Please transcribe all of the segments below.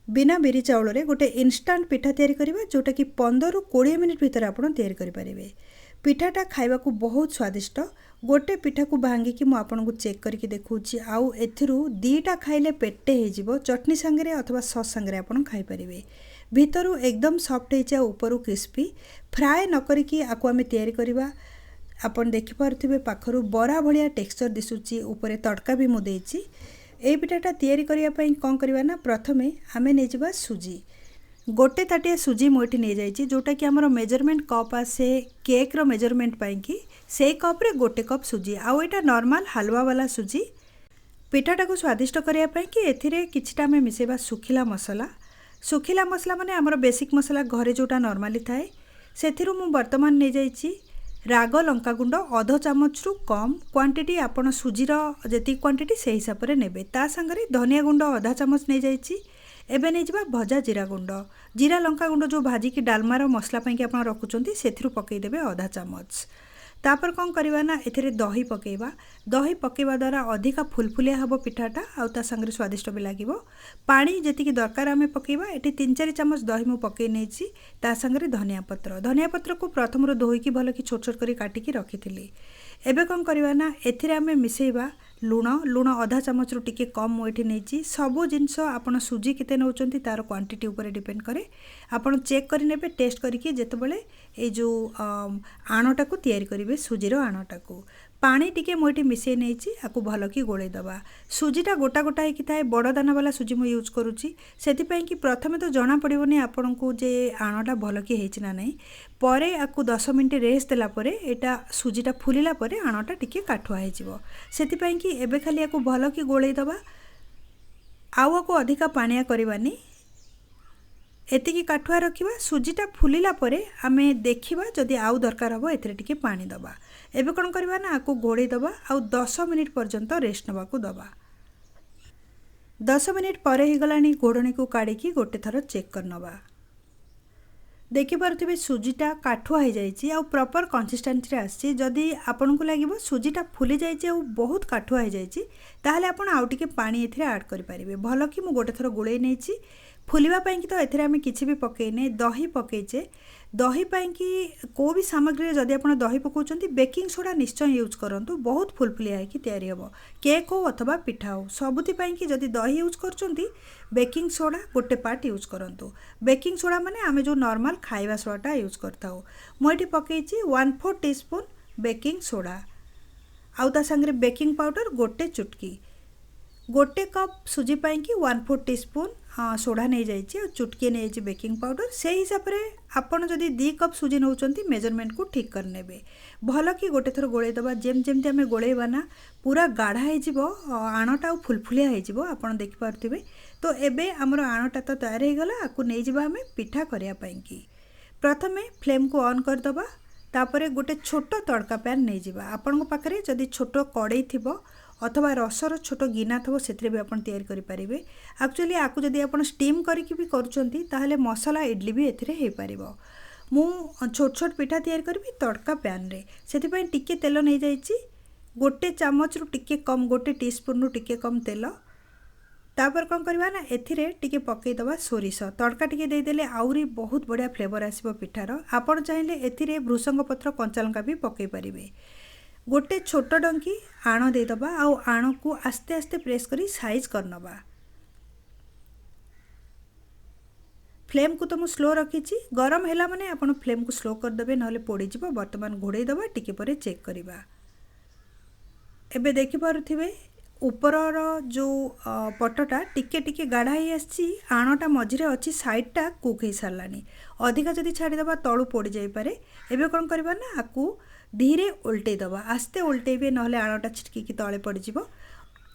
बिना बिरी चाउल रे गोटे इनस्टांट पिठा तैयारी करिबा जोटा कि 15 रु 20 मिनिट भीतर आपण तैयारी करि परिबे। पिठाटा खाइबा को बहुत स्वादिष्ट। गोटे पिठा को भांगी कि मु आपन को चेक करके देखौछि आउ एथिरु दीटा खाइले पेटे हे जिवो। चटनी संगे अथवा सॉस संगे आपण खाइ परिबे। भीतरु एकदम सॉफ्ट हे जा ऊपरु क्रिस्पी। फ्राई न करिकि आको आमे तैयारी करिबा। आपण देखि पारथिबे पाखरु बरा भलिया टेक्सचर दिसुछि। ऊपरे तड़का भी मु देछि। ए पिठाटा तैयारी करिया पई कोन करबा ना प्रथमे आमे नै जिबा सुजी। गोटे ताटिया सुजी मोइठी नै जाइछि जोटा कि हमरो मेजरमेंट कप आसे केक रो मेजरमेंट पई कि सेई कप रे गोटे कप सुजी आउ एटा नॉर्मल हलवा वाला सुजी। पिठाटा को स्वादिष्ट करिया पई कि एथिरे किछटा आमे मिसेबा सुखिला मसला। सुखिला मसला माने हमरो बेसिक मसला घरे जोटा नॉर्मली थाए सेथिरु मु वर्तमान नै जाइछि राग लंका गुंड आधा चामच रु कम क्वांटिटी आपण सुजीर जेति क्वांटिटी से हिसाब रे नेबे। ता संगरे धनिया गुंड आधा चामच नै जाइछि। एबे नै जिबा भजा जीरा गुंड जीरा लंका गुंड जो भाजी की डालमार मसला पई कि आपण रखुचंती सेथिरु पकई देबे आधा चामच। तापर कोन करबा ना एथिरे दही पकेइबा। दही पकेइबा द्वारा अधिका फुलफुलिया हबो पिठाटा आउ ता संगरे स्वादिष्ट भी लागिवो। पानी जेति की दरकार आमे पकेइबा। एठी 3-4 चामच दही मु पकेइ नेछि। ता संगरे धनिया पत्र को प्रथम रो धोई की भलो की छोट छोट करी काटी की रखिथिली। एबे कोन करबा ना एथिरे आमे मिसेइबा लूण आधा चामच रु टिके कम मु एठी नेछि। सबो जिंस आपण सुजी केते नउचंती तार क्वांटिटी ऊपर डिपेंड करे। आपण चेक करि नेबे टेस्ट करिके जेतेबेले ए जो आणटा को तैयारी करिवे सुजी रो आणटा को पानी टिके मु एठी मिसेइ नेछि। आकु भलो की गोळै दबा। सुजीटा गोटा गोटा हे कि थाए बड़ दाना वाला सुजी मु यूज करूची सेति पई कि प्रथमे तो जणा पड़िबोनी आपण को जे आणटा भलो की हेछि ना नै। परे आकु 10 मिनिट रेस्ट देला परे एटा सुजीटा फुलिला परे आणटा टिके काठुआ हे जिवो। सेति पई कि एबे खाली आकु भलो की गोळै दबा। आउ आकु अधिका पानिया करबानी। एतिकी काठुआ रखिबा। सुजीटा फुलिला परे आमे देखिबा जदि आउ दरकार हबो एथिरे टिके पानी दबा। एबे कोन करबा ना आकु गोळै दबा आउ 10 मिनिट पर्यंत रेस्ट नबा को दबा। 10 मिनिट परे ही गलानी घोड़णी को काढी की गोटे थरो चेक कर नबा। देखि पारथिबे सुजीटा काठुआ हे जाइछि आ प्रॉपर कंसिस्टेंसी रे आछि। जदि आपन को लागिबो सुजीटा फुली जाइछि आ बहुत काठुआ हे जाइछि ताहाले आपन आउ टिके पानी एथिरे ऐड करि परिबे। भलो की मु गोटे थरो गुळै नेछि। फुलिबा पई कि तो एथिरे आमे किछि भी पकेइने दही पकेइचे। दही पई कि को भी सामग्री जदि आपण दही पकोचंती बेकिंग सोडा निश्चय यूज करंतु। बहुत फुलफुलिया कि तैयारी हबो। केक हो अथवा पिठा हो सबुति पई कि जदि दही यूज करचंती बेकिंग सोडा गोटे पार्ट यूज करंतु। बेकिंग सोडा माने आमे जो नॉर्मल खाइबा सोडाटा यूज करताउ। मु एठी पकेइची 1/4 टीस्पून बेकिंग सोडा आउ ता संगे बेकिंग पाउडर गोटे चुटकी। गोटे कप सुजी पई कि 1/4 टीस्पून सोडा नहीं जाइए और चुटकी नहीं जाइए बेकिंग पाउडर। से हिसाब से आपड़ जदि 2 कप सुजी नौकरी मेजरमेंट को ठीक करने भल कि गोटे थर गोड़े दबा। जेमती आम गोड़ेबा ना पूरा गाढ़ा हो आणटा फुलफुलिया हो आप देखिपे। तो एबे आमर आणटा तो तैयार हो गला। आपको नहीं जावा आम पिठा करने। प्रथमे फ्लेम को ऑन करदबा। तापरे गोटे छोट तड़का पैन नहीं जावा। आपण पाखे जदि छोट कड़ई थी अथवा रसर छोट गिना थो से भी आपन तैयारी करि परिबे। एक्चुअली आकु जदि आपन स्टीम करके भी करूचंती ताहले मसाला इडली भी एथिरे हे परिबो। मु छोट छोट पिठा तैयारी करबी तड़का पैन रे। सेति पई टिके तेल नै जाइछि। गोटे चामच रु टिके कम गोटे टीस्पून रु टिके कम तेल। तापर कोन करबा ना एथिरे टिके पकई दबा सोरिष। तड़का टिके दे देले आउरी बहुत बढ़िया फ्लेवर आसीबो पिठार। आपन चाहिले एथिरे भृसंग पत्र कंचा लंका भी पकई परिबे। गोटे छोट डंकी आण दे दबा आउ आण को आस्ते आस्ते प्रेस करी साइज करनबा। फ्लेम को तो मु स्लो रखीची। गरम हैला माने आपण फ्लेम को स्लो कर देबे नहले पोड़ी जिवो। वर्तमान घोड़े दबा टिके परे चेक करबा। एबे देखि पारुथिबे ऊपरर जो पटटा टिके टिके गाढ़ा ही आछि। आणटा मझिरे अछि साइडटा कुक हे सारलानी। अधिका जदि छाड़ी दबा तळु पोड़ी जाई पारे। एबे कोन करबा ना आकु धीरे उल्टे दबा। आस्ते उल्टेबे नहले आणटा छिटकी की तळे पड़ जिवो।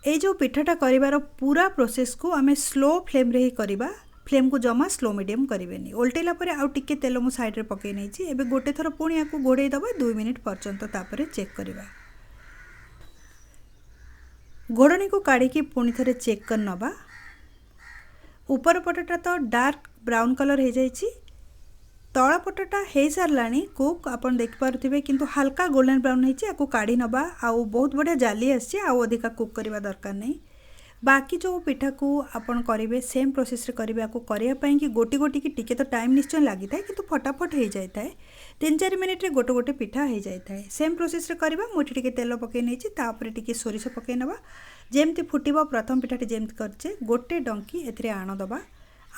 ए जो पिठाटा करिवार पूरा प्रोसेस को आमे स्लो फ्लेम रे ही करिबा। फ्लेम को जमा स्लो मीडियम करिवेनी। उल्टेला परे आउ टिके तेल मु साइड रे पकई नैछि। एबे गोटे थर पुणी आकु घोड़े दबा 2 मिनिट पर्यंत। तापरे चेक करिबा। घोड़णी को काढ़ी की पुणी थरे चेक कर नबा। ऊपर पटटा तो डार्क ब्राउन कलर हो जाइछि। तळ पटटा हो सारानी कुक आपन देख पारुथिबे किंतु हल्का गोल्डन ब्राउन होइछि। आकु काढ़ी नबा। आउ बहुत बढ़िया जाली आछि। आउ अधिका कुक करबा दरकार नै। बाकी जो पिठा को आपण करेंगे सेम प्रोसेस रे करेंगे आपको करने कि गोटी गोटी की टिके तो टाइम निश्चय लगी था कि फटाफट हो जाए 3-4 मिनिट रे गोटे गोटे पिठा हो जाए सेम प्रोसेस रे करवा मुठी टिके तेल पकई नहीं तापर टिके सोरिष पकई नवा जेमती फुटिबो प्रथम पिठाटी जेमती करचे गोटे डंकी एथिरे आण दबा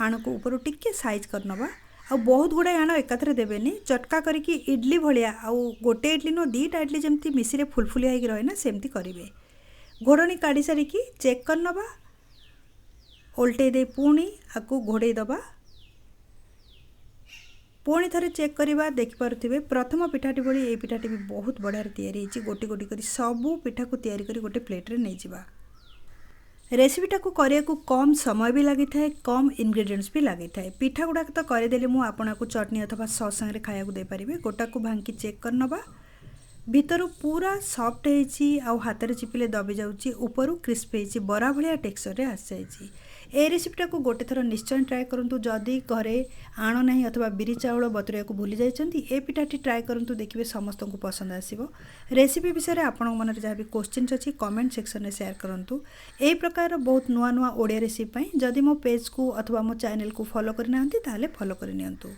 आण को ऊपर टिके साइज कर नवा आ बहुत गुड़ाए आण एकाथरे देबेनी चटका करके इडली भलिया आउ गोटे इडली नो दीटा इडली जेमती मिसिरे फुलफुलिया होगी रहे ना सेमती करेंगे घोड़नी काढ़ी सारिकी चेक कर नवा ओल्टे दे पुणी आपको घोड़े दबा पुणी थे चेक करवा देखिपे प्रथम पिठाटी भली ये पिठाटी भी बहुत बढ़िया तैयारी गोटी गोटी कर सबू पिठा को तैयारी कर गोटे प्लेट्रे नहीं जावा रेसिपीटा को करने को कम समय भी लगी था कम इंग्रेडिएंट्स भी लगी था पिठा गुड़ाक तो करदेली मुझे आपको चटनी अथवा सॉस संगे खाया दे पारे गोटा को भांगी चेक कर नवा भीतर पूरा सॉफ्ट होती हाथ में चिपिले दबी जाऊँगी ऊपर क्रिस्पी होती बरा भाया टेक्सचर रे आसी जाइए ए रेसिपीटा को गोटे थर निश्चय ट्राए करूँ जदि घरे आण ना अथवा बिरी चाउल बतुरिया को भूली जाइए ए पिठाटी ट्राए करूँ देखिए समस्त को पसंद आसो रेसिपी विषय में आपण मन जहाँ भी क्वेश्चन अच्छी कमेंट सेक्शन में शेयर करूँ यही प्रकार बहुत नुआ नुआ ओडिया रेसिपी जदि मो पेज को अथवा मो चैनल को फॉलो करना ताले फॉलो कर नियंतु।